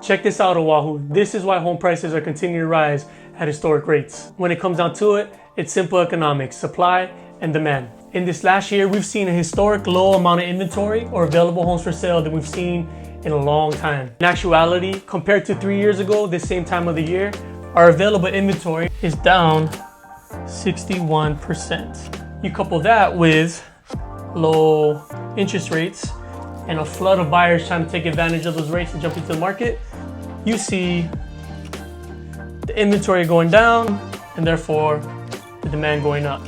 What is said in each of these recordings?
Check this out, Oahu. This is why home prices are continuing to rise at historic rates. When it comes down to it, it's simple economics, supply and demand. In this last year, we've seen a historic low amount of inventory or available homes for sale that we've seen in a long time. In actuality, compared to 3 years ago, this same time of the year, our available inventory is down 61%. You couple that with low interest rates and a flood of buyers trying to take advantage of those rates and jump into the market, you see the inventory going down and therefore the demand going up.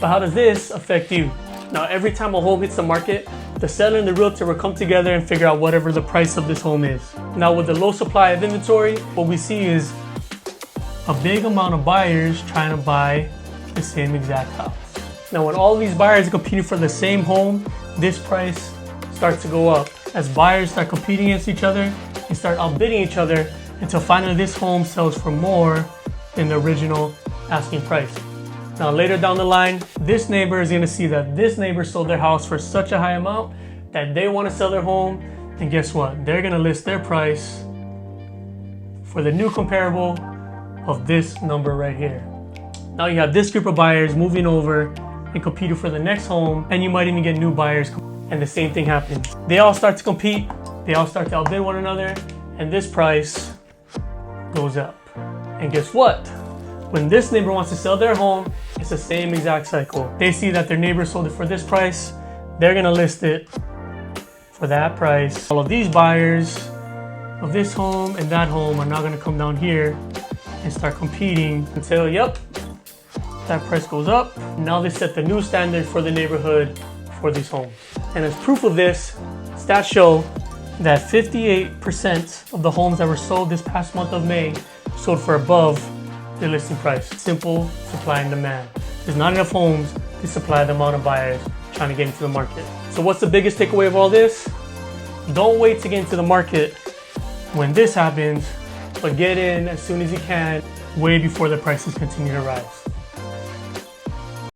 But how does this affect you? Now, every time a home hits the market, the seller and the realtor will come together and figure out whatever the price of this home is. Now, with the low supply of inventory, what we see is a big amount of buyers trying to buy the same exact house. Now, when all of these buyers are competing for the same home, this price starts to go up as buyers start competing against each other and start outbidding each other until finally this home sells for more than the original asking price. Now, later down the line, this neighbor is gonna see that this neighbor sold their house for such a high amount that they wanna sell their home, and guess what? They're gonna list their price for the new comparable of this number right here. Now you have this group of buyers moving over and competing for the next home, and you might even get new buyers, and the same thing happens. They all start to compete, they all start to outbid one another, and this price goes up. And guess what? When this neighbor wants to sell their home, it's the same exact cycle. They see that their neighbor sold it for this price, they're gonna list it for that price. All of these buyers of this home and that home are now gonna come down here and start competing until, yep, that price goes up. Now they set the new standard for the neighborhood for these homes. And as proof of this, stats show that 58% of the homes that were sold this past month of May sold for above the listing price. Simple supply and demand. There's not enough homes to supply the amount of buyers trying to get into the market. So what's the biggest takeaway of all this? Don't wait to get into the market when this happens, but get in as soon as you can, way before the prices continue to rise.